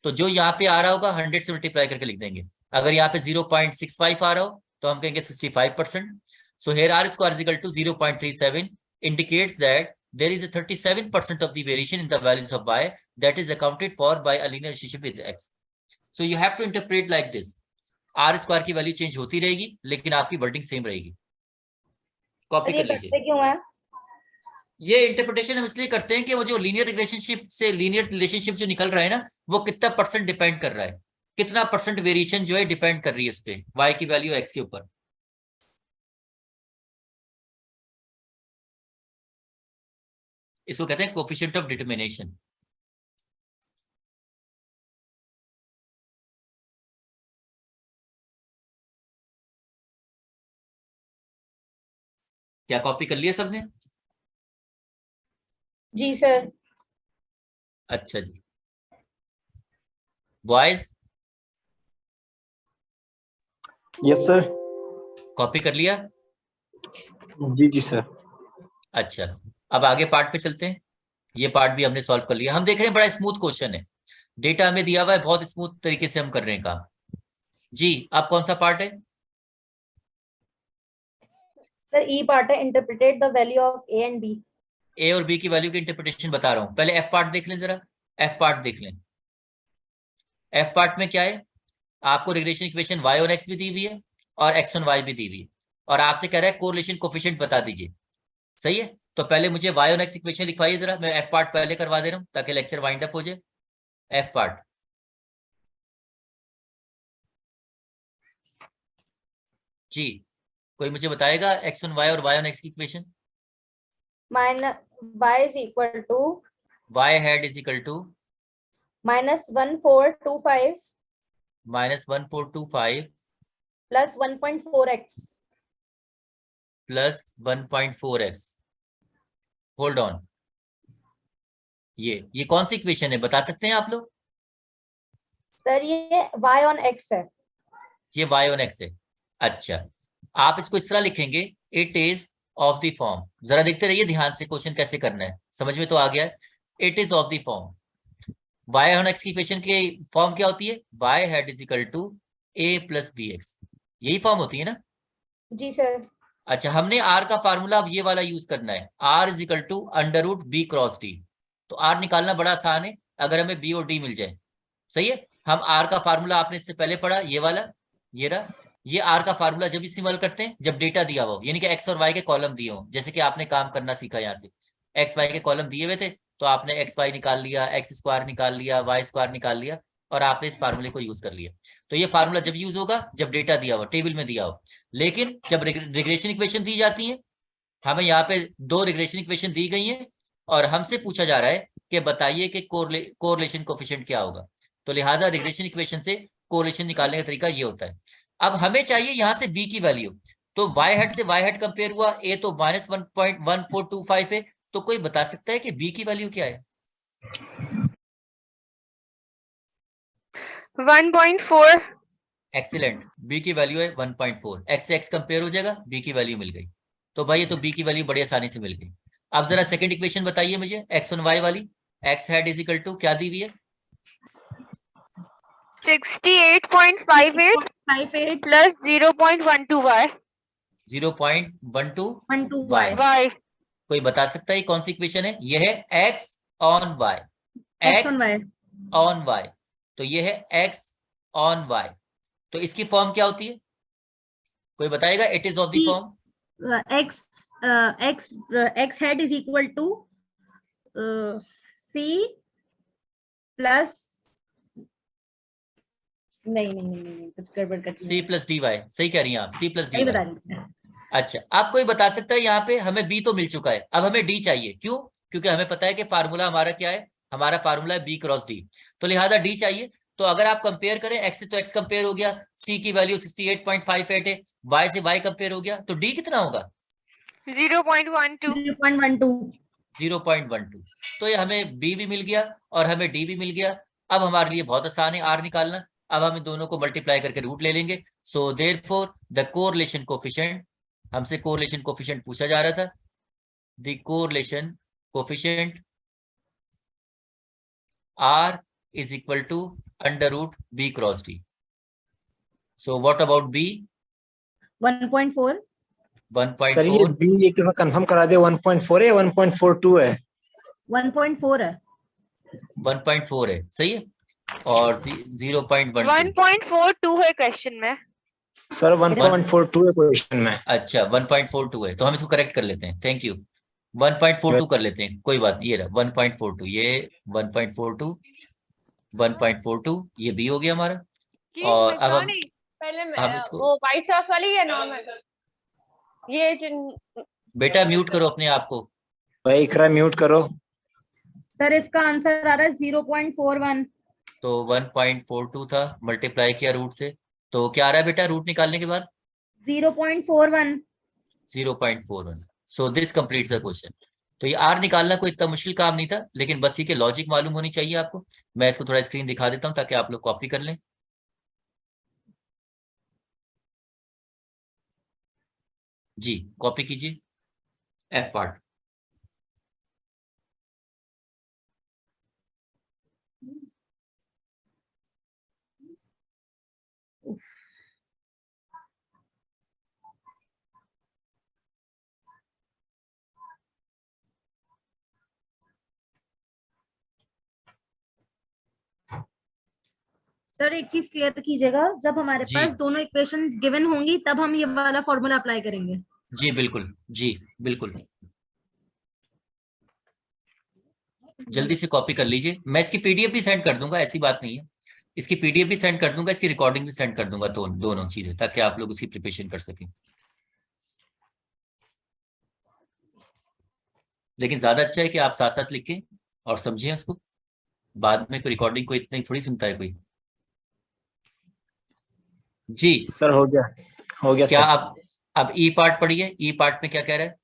S1: तो जो यहाँ पे आ रहा होगा 100 से मल्टीप्लाई करके लिख देंगे। अगर यहाँ पे 0.65 आ रहा हो तो हम कहेंगे 65%। So here R square is equal to 0.37 indicates that there is a 37% of the variation in the values of y that is accounted for by a linear relationship with x. So you have to interpret like this, r square की value change होती रहेगी लेकिन आपकी wording same रहेगी। Copy
S2: sir ये
S1: कर लीजिए।
S2: करते क्यों है?
S1: ये इंटरप्रिटेशन हम इसलिए करते हैं कि वो जो लीनियर रिलेशनशिप से लीनियर रिलेशनशिप जो निकल रहा है ना, वो कितना परसेंट डिपेंड कर रहा है, कितना परसेंट वेरिएशन जो है डिपेंड कर रही है उस पे, y की वैल्यू x के ऊपर। इसको कहते हैं कोफिशिएंट ऑफ डिटर्मिनेशन। क्या कॉपी कर लिया सबने?
S2: जी सर।
S1: अच्छा जी, बॉयज
S4: यस सर।
S1: कॉपी कर लिया?
S4: जी जी सर।
S1: अच्छा, अब आगे पार्ट पे चलते हैं। ये पार्ट भी हमने सॉल्व कर लिया। हम देख रहे हैं बड़ा स्मूथ क्वेश्चन है, डेटा हमें दिया हुआ है, बहुत स्मूथ तरीके से हम कर रहे हैं काम। जी, अब कौन सा पार्ट है?
S2: सर ई पार्ट है, interpret the value of A and B.
S1: A और बी की वैल्यू की इंटरप्रिटेशन बता रहा हूं। पहले एफ पार्ट देख लें जरा, एफ पार्ट देख लें। एफ पार्ट में क्या है? आपको रिग्रेशन इक्वेशन y और x भी दी हुई है और x1 y भी दी हुई है, और आपसे कह रहा है कोरिलेशन कोफिशिएंट बता दीजिए। सही है, तो पहले मुझे y और x इक्वेशन लिखवाइए जरा। मैं एफ पार्ट पहले करवा दे रहा हूं ताकि लेक्चर वाइंड अप हो जाए। एफ पार्ट जी, कोई मुझे बताएगा x1 y और y और x की equation?
S2: Minus y is equal to
S1: y head is equal to
S2: -1425
S1: -1425
S2: plus 1.4x।
S1: Plus 1.4x। Hold on, ये कौन सी इक्वेशन है बता सकते हैं आप लोग?
S2: सर ये y ऑन x है।
S1: ये y ऑन x है। अच्छा, आप इसको इस तरह लिखेंगे, it is of the form. जरा देखते रहिए ध्यान से, क्वेश्चन कैसे करना है, समझ में तो आ गया है। It is of the form, y on x की इक्वेशन की फॉर्म क्या होती है? y head is equal to a plus B X, यही फॉर्म होती है ना?
S2: जी सर।
S1: अच्छा, हमने r का फार्मूला अब ये वाला यूज करना है, r is equal to under root B cross D. तो r निकालना बड़ा आसान है अगर हमें b और d मिल जाए। सही है, हम r का फार्मूला आपने इससे पहले पढ़ा, ये वाला, ये रहा। ये r का फार्मूला जब इस्तेमाल करते हैं जब डेटा दिया हुआ हो, यानी कि x और y के कॉलम दिए हो, जैसे कि आपने काम करना सीखा यहाँ से। x y के कॉलम दिए हुए थे तो आपने एक्स वाई निकाल लिया, एक्स स्क्वायर निकाल लिया, वाई स्क्वायर निकाल लिया, और आपने इस फार्मूले को यूज कर लिया। तो ये फार्मूला जब यूज होगा जब डेटा दिया हो, टेबल में दिया हो। लेकिन जब रिग्रेशन इक्वेशन दी जाती है, हमें यहाँ पे दो रिग्रेशन इक्वेशन दी गई हैं और हमसे पूछा जा रहा है कि बताइए कि कोरिलेशन कोफिशिएंट क्या होगा। तो लिहाजा रिग्रेशन इक्वेशन से कोरिलेशन निकालने का तरीका ये होता है। अब हमें चाहिए यहाँ से बी की वैल्यू, तो वाई हेड से वाई हेड कंपेयर हुआ, ए तो -1.1425 है, तो कोई बता सकता है कि बी की वैल्यू क्या है?
S3: 1.4।
S1: एक्सीलेंट, बी की वैल्यू है 1.4। एक्स से एक्स कंपेयर हो जाएगा, बी की वैल्यू मिल गई। तो भाई ये तो बी की वैल्यू बड़ी आसानी से मिल गई। अब जरा सेकंड इक्वेशन बताइए मुझे, एक्स वन वाई वाली। X head is equal to क्या दी हुई है?
S3: 68.58
S6: 58
S3: प्लस 0.12y
S1: 0.12
S6: 1.2y
S3: y।
S1: कोई बता सकता है कौन सी इक्वेशन है? ये है X on Y,
S6: x on y
S1: on Y, तो ये है एक्स ऑन वाई। तो इसकी फॉर्म क्या होती है? कोई बताएगा? It is of the form
S6: x head is equal to c plus नहीं कुछ गड़बड़ करती
S1: सी प्लस डी वाई। सही कह रही हैं आप, सी प्लस डी
S6: सही बता
S1: वाई।
S6: रही हूँ।
S1: अच्छा, आप कोई बता सकता है यहाँ पे हमें बी तो मिल चुका है, अब हमें डी चाहिए। क्यों? क्योंकि हमें पता है कि फार्मूला हमारा क्या है, हमारा फार्मूला है बी क्रॉस डी, तो लिहाजा डी चाहिए। तो अगर आप कंपेयर करें, एक्स से तो एक्स कंपेयर हो गया, सी की वैल्यू 68.58 है, वाई से वाई कंपेयर हो गया, तो डी कितना होगा?
S3: 0.12।
S6: 0.12
S1: 0.12। तो ये हमें बी भी मिल गया और हमें डी भी मिल गया। अब हमारे लिए बहुत आसान है आर निकालना। अब हम इन दोनों को मल्टीप्लाई करके रूट ले लेंगे। So therefore the correlation coefficient, हमसे कोरिलेशन कोफिशिएंट पूछा जा रहा था, the correlation coefficient R is equal to under root B cross D. So what about B?
S6: 1.4
S4: sir ये
S1: 1.4।
S4: बी एक दफा कंफर्म करा दे, 1.4 है 1.42 है?
S6: 1.4 है
S1: 1.4 है, सही है, और 0.12।
S3: 1.42 है क्वेश्चन में।
S4: सर 1.42 है क्वेश्चन में।
S1: अच्छा 1.42 है, तो हम इसको करेक्ट कर लेते हैं। थैंक यू, 1.42 कर लेते हैं, कोई बात नहीं। ये रहा 1.42, ये 1.42, 1.42 ये B हो गया हमारा। और अब हम
S3: पहले
S1: इसको
S3: वो व्हाइट सॉस वाली या नॉर्मल? ये
S1: बेटा म्यूट करो अपने आप को।
S4: भाई इकरा म्यूट करो।
S6: सर इसका आंसर आ रहा है 0.41
S1: तो 1.42 था, मल्टीप्लाई किया रूट से, तो क्या आ रहा है बेटा रूट निकालने के बाद?
S6: 0.41
S1: 0.41। So this completes the question. तो ये आर निकालना कोई इतना मुश्किल काम नहीं था, लेकिन बस ये के लॉजिक मालूम होनी चाहिए आपको। मैं इसको थोड़ा स्क्रीन दिखा देता हूँ ताकि आप लोग कॉपी कर लें। जी कॉपी कीजिए एफ पार्ट।
S6: सर एक चीज क्लियर कीजिएगा, जब हमारे
S1: जी
S6: पास दोनों इक्वेशन गिवन होंगी तब हम ये वाला फॉर्मूला अप्लाई करेंगे।
S1: जी बिल्कुल, जी बिल्कुल, जल्दी से कॉपी कर लीजिए। मैं इसकी पीडीएफ भी सेंड कर दूंगा, ऐसी बात नहीं है, इसकी पीडीएफ भी सेंड कर दूंगा, इसकी रिकॉर्डिंग भी सेंड कर दूंगा, दोनों चीजें, ताकि आप लोग उसकी प्रिपरेशन कर सकें। लेकिन ज्यादा अच्छा है कि आप साथ साथ लिखें और समझें उसको, बाद में कोई रिकॉर्डिंग कोई इतनी थोड़ी सुनता है कोई। जी
S4: सर हो गया
S1: क्या
S4: सर।
S1: आप अब ई पार्ट पढ़िए, ई पार्ट में क्या कह रहा है?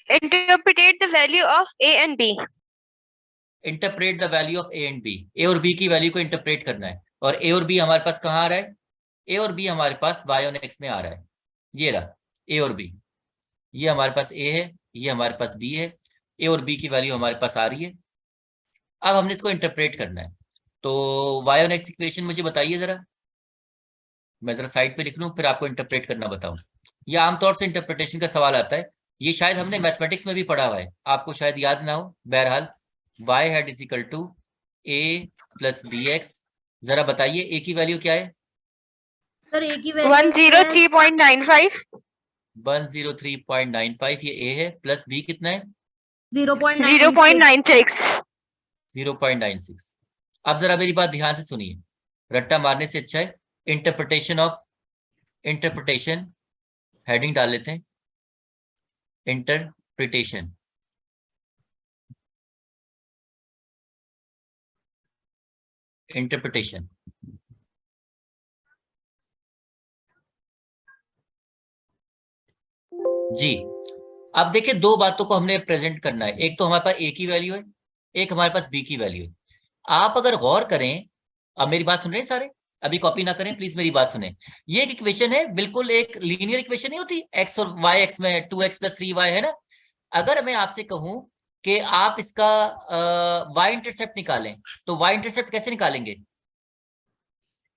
S3: Interpret the value of A and B.
S1: Interpret the value of A and B. A और बी की वैल्यू को इंटरप्रेट करना है, और ए और बी हमारे पास कहाँ आ रहा है? ए और बी हमारे पास वाई ऑन एक्स में आ रहा है, ये रहा ए और बी। ये हमारे पास ए है, ये हमारे पास बी है, ए और बी की वैल्यू हमारे पास आ रही है। अब हमने इसको इंटरप्रेट करना है, तो वाई ऑन एक्स इक्वेशन मुझे बताइए जरा, मैं जरा साइड पे लिख लूं फिर आपको इंटरप्रेट करना बताऊं। ये आमतौर से इंटरप्रिटेशन का सवाल आता है, ये शायद हमने मैथमेटिक्स में भी पढ़ा हुआ है, आपको शायद याद ना हो। बहरहाल Y head is equal to A plus B X. जरा बताइए ए की वैल्यू क्या है?
S6: सर एक ही वैल्यू
S3: 103.95.
S1: 103.95 ये ए है, प्लस बी कितना है?
S3: 0.96.
S1: 0.96। अब जरा मेरी बात ध्यान से सुनिए, रट्टा मारने से अच्छा है इंटरप्रिटेशन हेडिंग डाल लेते हैं, इंटरप्रिटेशन। इंटरप्रिटेशन जी। अब देखिए दो बातों को हमने प्रेजेंट करना है, एक तो हमारे पास ए की वैल्यू है, एक हमारे पास बी की वैल्यू है। आप अगर गौर करें, अब मेरी बात सुन रहे हैं सारे, अभी कॉपी ना करें प्लीज, मेरी बात सुने। ये एक इक्वेशन है, बिल्कुल एक लीनियर इक्वेशन नहीं होती, एक्स और वाई, एक्स में 2x + 3y है ना। अगर मैं आपसे कहूं कि आप इसका y इंटरसेप्ट निकालें, तो y इंटरसेप्ट कैसे निकालेंगे?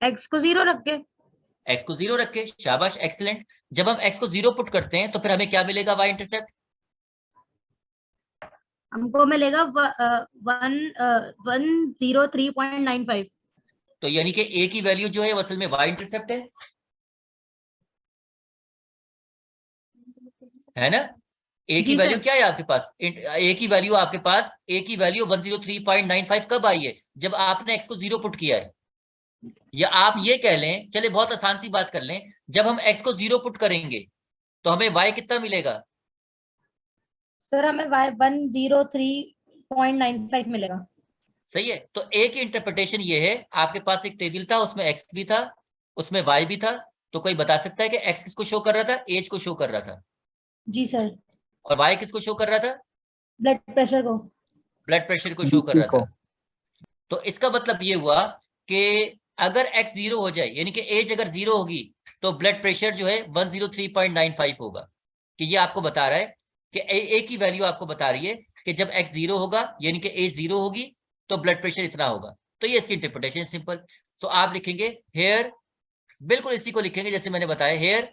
S6: एक्स को 0 रख के।
S1: x को 0 रख के, शाबाश एक्सीलेंट। जब हम x को 0 पुट करते हैं तो फिर हमें क्या मिलेगा y इंटरसेप्ट?
S6: हमको मिलेगा 103.95।
S1: तो यानी कि a की वैल्यू जो है वो असल में y इंटरसेप्ट है ना। ए की
S6: जी
S1: वैल्यू
S6: सर।
S1: क्या है आपके पास? ए की वैल्यू आपके पास, ए की वैल्यू 103.95 कब आई है? जब आपने x को 0 पुट किया है। या आप ये कह लें, चले बहुत आसान सी बात कर लें, जब हम x को 0 पुट करेंगे तो हमें y कितना मिलेगा?
S6: सर हमें 103.95 मिलेगा।
S1: सही है। तो a की इंटरप्रिटेशन ये है, आपके पास एक टेबल था, उसमें x भी था, उसमें y भी था, तो कोई बता सकता है कि x किसको शो कर रहा था? एज को शो कर रहा था।
S6: जी सर।
S1: और y किसको शो कर रहा था?
S6: ब्लड प्रेशर को।
S1: ब्लड प्रेशर को शो कर रहा था। तो इसका मतलब ये हुआ कि अगर x 0 हो जाए, यानी कि एज अगर 0 होगी, तो ब्लड प्रेशर जो है 103.95 होगा। कि ये आपको बता रहा है कि ए की वैल्यू आपको बता रही है कि जब x 0 होगा, यानी कि एज 0 होगी, तो ब्लड प्रेशर इतना होगा। तो ये इसकी इंटरप्रिटेशन सिंपल। तो आप लिखेंगे हेयर, बिल्कुल इसी को लिखेंगे जैसे मैंने बताया, here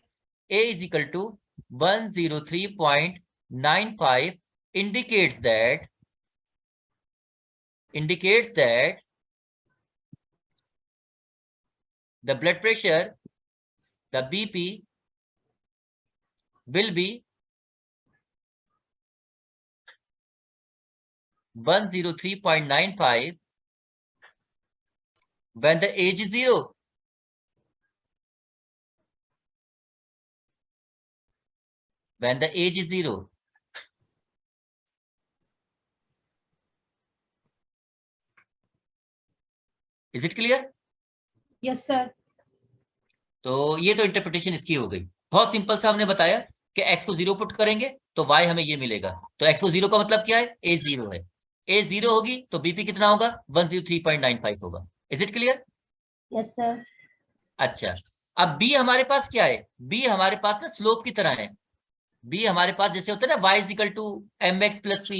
S1: a is equal to 103.95 indicates that the blood pressure, the BP will be 103.95 when the age is 0. When the age is 0. Is it clear?
S6: Yes sir.
S1: तो ये तो इंटरप्रिटेशन इसकी हो गई। बहुत सिंपल सा हमने बताया कि x को 0 पुट करेंगे तो y हमें ये मिलेगा। तो x को 0 का मतलब क्या है, a 0 है। a 0 होगी तो bp कितना होगा, 103.95 होगा। Is it clear?
S2: Yes sir.
S1: अच्छा, अब b हमारे पास क्या है, b हमारे पास ना स्लोप की तरह है। b हमारे पास जैसे होता है ना y is equal to mx plus c,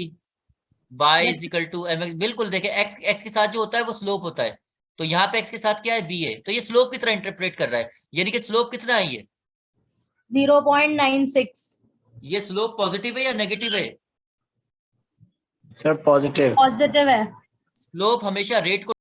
S1: y is equal to mx। बिल्कुल देखें, x के साथ जो होता है वो स्लोप होता है, तो यहाँ पे x के साथ क्या है, b है, तो ये स्लोप की तरह इंटरप्रेट कर रहा है। यानी कि स्लोप कितना है, ये
S2: 0.96।
S1: ये स्लोप पॉजिटिव है या नेगेटिव है?
S4: Sir positive.
S2: पॉजिटिव है।
S1: स्लोप हमेशा रेट को